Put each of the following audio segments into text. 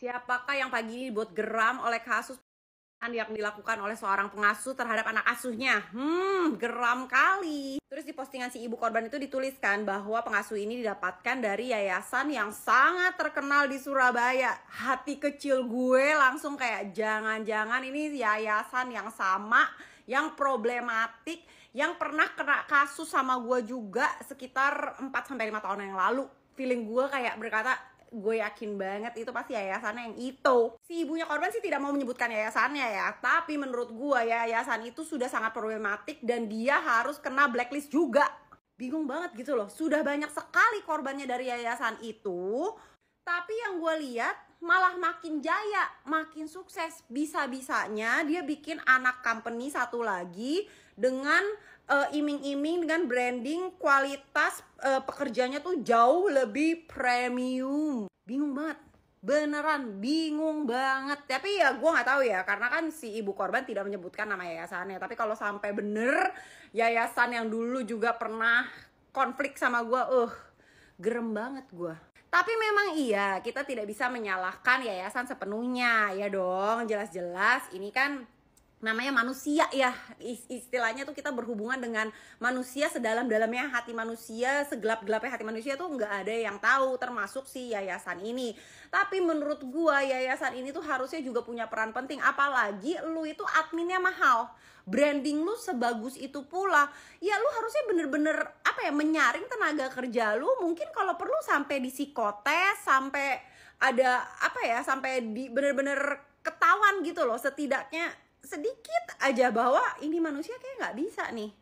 Siapakah yang pagi ini dibuat geram oleh kasus yang dilakukan oleh seorang pengasuh terhadap anak asuhnya? Geram kali. Terus di postingan si ibu korban itu dituliskan bahwa pengasuh ini didapatkan dari yayasan yang sangat terkenal di Surabaya. Hati kecil gue langsung kayak jangan-jangan ini yayasan yang sama, yang problematik, yang pernah kena kasus sama gue juga sekitar 4-5 tahun yang lalu. Feeling gue kayak berkata, gue yakin banget itu pasti yayasannya yang itu. Si ibunya korban sih tidak mau menyebutkan yayasannya ya, tapi menurut gue yayasan itu sudah sangat problematik dan dia harus kena blacklist juga. Bingung banget gitu loh, sudah banyak sekali korbannya dari yayasan itu, tapi yang gue lihat malah makin jaya, makin sukses. Bisa-bisanya dia bikin anak company satu lagi dengan iming-iming dengan branding kualitas pekerjanya tuh jauh lebih premium. Bingung banget, beneran bingung banget. Tapi ya gue nggak tahu ya, karena kan si ibu korban tidak menyebutkan nama yayasannya. Tapi kalau sampai bener yayasan yang dulu juga pernah konflik sama gue, gerem banget gue. Tapi memang iya, kita tidak bisa menyalahkan yayasan sepenuhnya ya dong. Jelas-jelas ini kan namanya manusia ya, istilahnya tuh kita berhubungan dengan manusia, sedalam-dalamnya hati manusia, segelap-gelapnya hati manusia tuh nggak ada yang tahu, termasuk si yayasan ini. Tapi menurut gua yayasan ini tuh harusnya juga punya peran penting, apalagi lu itu adminnya mahal, branding lu sebagus itu pula, ya lu harusnya bener-bener menyaring tenaga kerja lu, mungkin kalau perlu sampai di psikotes, sampai ada sampai di bener-bener ketahuan gitu loh, setidaknya sedikit aja bahwa ini manusia kayak nggak bisa nih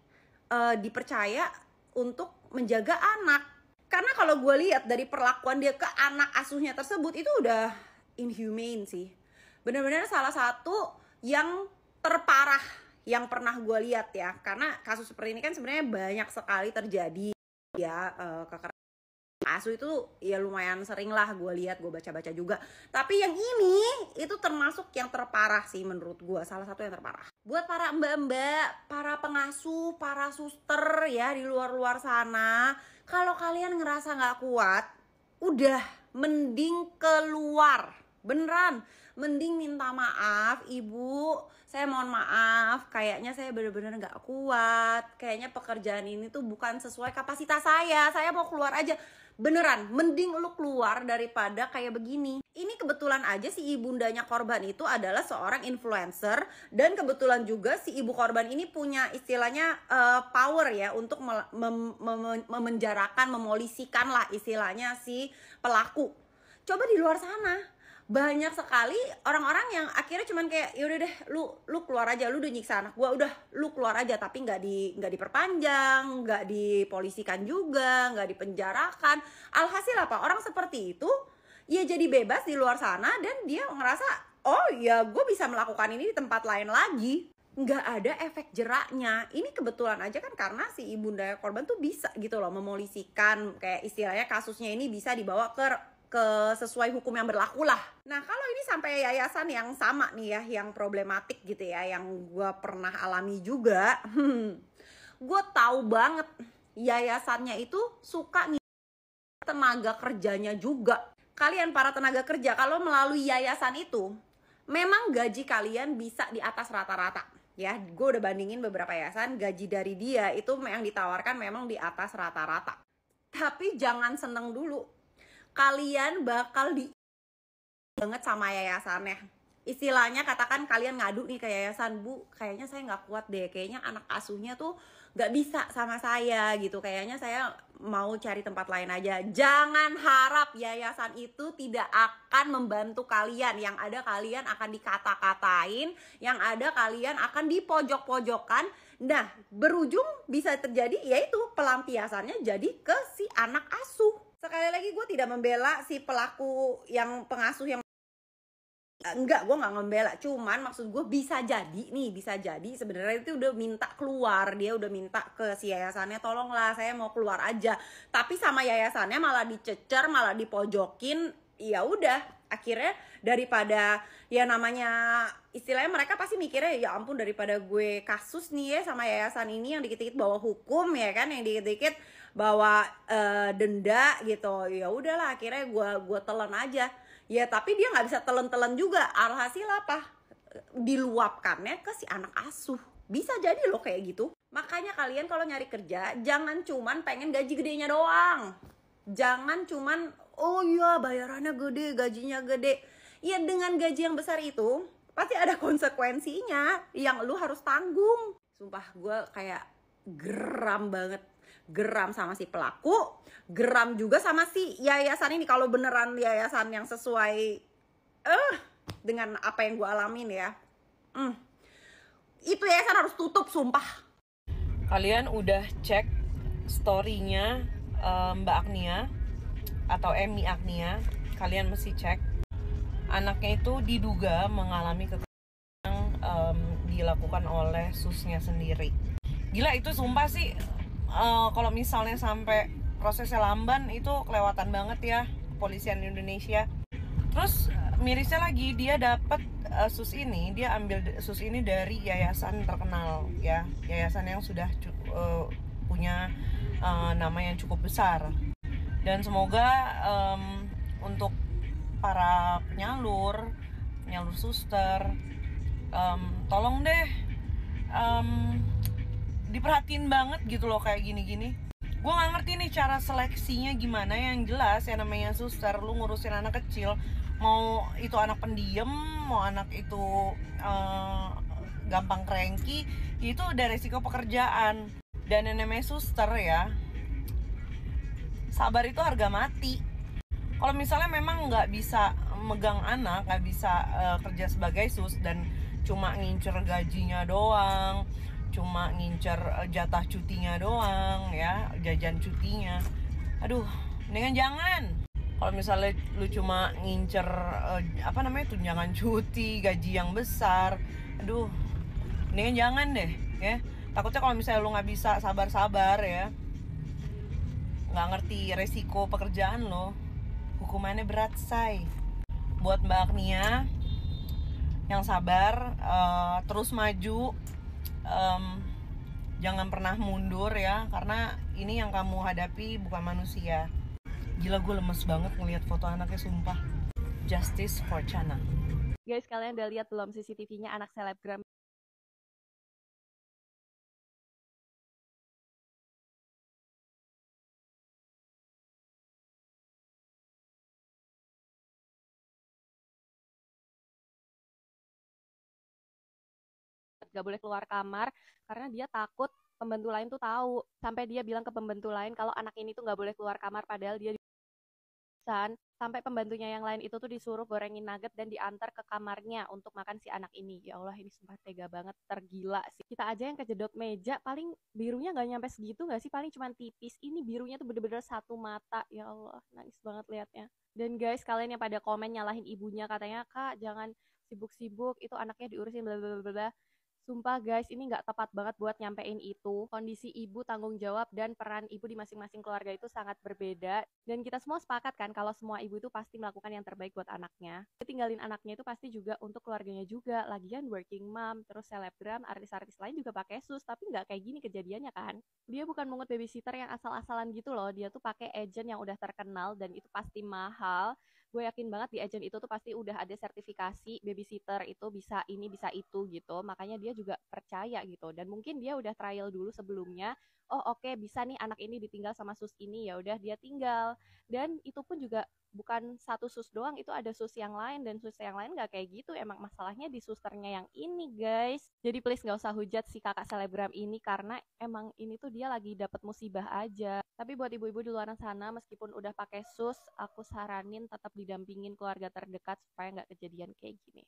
dipercaya untuk menjaga anak. Karena kalau gue lihat dari perlakuan dia ke anak asuhnya tersebut itu udah inhumane sih. Benar-benar salah satu yang terparah yang pernah gue lihat ya. Karena kasus seperti ini kan sebenarnya banyak sekali terjadi ya, kekerasan asuh itu ya lumayan sering lah gue lihat, gue baca-baca juga. Tapi yang ini itu termasuk yang terparah sih menurut gue, salah satu yang terparah. Buat para mbak-mbak, para pengasuh, para suster ya di luar-luar sana, kalau kalian ngerasa nggak kuat, udah mending keluar. Beneran, mending minta maaf, ibu, saya mohon maaf, kayaknya saya bener-bener gak kuat, kayaknya pekerjaan ini tuh bukan sesuai kapasitas saya mau keluar aja. Beneran, mending lu keluar daripada kayak begini. Ini kebetulan aja si ibundanya korban itu adalah seorang influencer, dan kebetulan juga si ibu korban ini punya istilahnya power ya untuk memenjarakan, memolisikan lah istilahnya si pelaku. Coba di luar sana banyak sekali orang-orang yang akhirnya cuman kayak yaudah deh lu keluar aja, lu udah nyiksa anak gua, udah lu keluar aja, tapi nggak diperpanjang, nggak dipolisikan juga, nggak dipenjarakan. Alhasil apa, orang seperti itu ya jadi bebas di luar sana dan dia ngerasa oh ya gue bisa melakukan ini di tempat lain lagi, nggak ada efek jeraknya. Ini kebetulan aja kan karena si ibunda korban tuh bisa gitu loh memolisikan, kayak istilahnya kasusnya ini bisa dibawa ke sesuai hukum yang berlaku lah. Nah kalau ini sampai yayasan yang sama nih ya, yang problematik gitu ya, yang gue pernah alami juga, gue tahu banget yayasannya itu suka nih tenaga kerjanya juga. Kalian para tenaga kerja kalau melalui yayasan itu, memang gaji kalian bisa di atas rata-rata. Ya, gue udah bandingin beberapa yayasan, gaji dari dia itu yang ditawarkan memang di atas rata-rata. Tapi jangan seneng dulu, kalian bakal banget sama yayasannya. Istilahnya katakan kalian ngadu nih ke yayasan, bu kayaknya saya nggak kuat deh, kayaknya anak asuhnya tuh nggak bisa sama saya gitu, kayaknya saya mau cari tempat lain aja. Jangan harap yayasan itu tidak akan membantu kalian. Yang ada kalian akan dikata-katain, yang ada kalian akan dipojok-pojokan. Nah berujung bisa terjadi yaitu pelampiasannya jadi ke si anak asuh. Sekali lagi gue tidak membela si pelaku yang pengasuh yang enggak, gue nggak membela, cuman maksud gue bisa jadi sebenarnya itu udah minta keluar, dia udah minta ke si yayasannya tolonglah saya mau keluar aja, tapi sama yayasannya malah dicecer, malah dipojokin. Ya udah akhirnya daripada ya namanya istilahnya mereka pasti mikirnya ya ampun, daripada gue kasus nih ya sama yayasan ini yang dikit-dikit bawa hukum ya kan, yang dikit-dikit bawa denda gitu, ya udahlah akhirnya gue telan aja. Ya tapi dia nggak bisa telan-telan juga. Alhasil apa? Diluapkannya ke si anak asuh. Bisa jadi loh kayak gitu. Makanya kalian kalau nyari kerja jangan cuman pengen gaji gedenya doang. Jangan cuman oh iya bayarannya gede, gajinya gede. Ya dengan gaji yang besar itu pasti ada konsekuensinya yang lu harus tanggung. Sumpah gue kayak geram banget. Geram sama si pelaku, geram juga sama si yayasan ini. Kalau beneran yayasan yang sesuai dengan apa yang gue alamin ya, itu yayasan harus tutup, sumpah. Kalian udah cek story-nya Mbak Agnia atau Emi Agnia? Kalian mesti cek. Anaknya itu diduga mengalami kekerasan yang dilakukan oleh susnya sendiri. Gila itu sumpah sih. Kalau misalnya sampai prosesnya lamban itu kelewatan banget ya kepolisian Indonesia. Terus mirisnya lagi dia dapat sus ini, dia ambil sus ini dari yayasan terkenal ya, yayasan yang sudah punya nama yang cukup besar. Dan semoga untuk para penyalur suster, tolong deh diperhatiin banget gitu loh kayak gini-gini. Gue gak ngerti nih cara seleksinya gimana. Yang jelas ya namanya suster, lu ngurusin anak kecil, mau itu anak pendiam, mau anak itu gampang cranky, itu udah resiko pekerjaan. Dan yang namanya suster ya, sabar itu harga mati. Kalau misalnya memang nggak bisa megang anak, nggak bisa kerja sebagai sus dan cuma ngincer gajinya doang, cuma ngincer jatah cutinya doang ya, jajan cutinya, aduh mendingan jangan. Kalau misalnya lu cuma ngincer tunjangan cuti, gaji yang besar, aduh mendingan jangan deh ya. Takutnya kalau misalnya lu nggak bisa sabar-sabar ya, nggak ngerti resiko pekerjaan lo, hukumannya berat say. Buat Mbak Agnia yang sabar, terus maju, jangan pernah mundur ya, karena ini yang kamu hadapi bukan manusia. Gila gue lemes banget ngelihat foto anaknya, sumpah. Justice for Chana. Guys, kalian udah lihat belum CCTV-nya anak selebgram? Gak boleh keluar kamar karena dia takut pembantu lain tuh tahu. Sampai dia bilang ke pembantu lain kalau anak ini tuh gak boleh keluar kamar, padahal dia sampai pembantunya yang lain itu tuh disuruh gorengin nugget dan diantar ke kamarnya untuk makan si anak ini. Ya Allah, ini sumpah tega banget, tergila sih. Kita aja yang kejedot meja paling birunya nggak nyampe segitu nggak sih, paling cuma tipis. Ini birunya tuh bener-bener satu mata. Ya Allah, nangis banget liatnya. Dan guys, kalian yang pada komen nyalahin ibunya, katanya kak jangan sibuk-sibuk, itu anaknya diurusin bla bla bla bla. Sumpah guys, ini nggak tepat banget buat nyampein itu. Kondisi ibu, tanggung jawab, dan peran ibu di masing-masing keluarga itu sangat berbeda. Dan kita semua sepakat kan kalau semua ibu itu pasti melakukan yang terbaik buat anaknya. Tinggalin anaknya itu pasti juga untuk keluarganya juga. Lagian working mom, terus selebgram, artis-artis lain juga pakai sus, tapi nggak kayak gini kejadiannya kan. Dia bukan mungut babysitter yang asal-asalan gitu loh. Dia tuh pakai agent yang udah terkenal dan itu pasti mahal. Gue yakin banget di agent itu tuh pasti udah ada sertifikasi babysitter itu bisa ini bisa itu gitu, makanya dia juga percaya gitu. Dan mungkin dia udah trial dulu sebelumnya, oh oke, bisa nih anak ini ditinggal sama sus ini, ya udah dia tinggal. Dan itu pun juga bukan satu sus doang, itu ada sus yang lain, dan sus yang lain nggak kayak gitu. Emang masalahnya di susternya yang ini guys. Jadi please nggak usah hujat si kakak selebgram ini, karena emang ini tuh dia lagi dapat musibah aja. Tapi buat ibu-ibu di luar sana, meskipun udah pakai sus, aku saranin tetap didampingin keluarga terdekat supaya nggak kejadian kayak gini.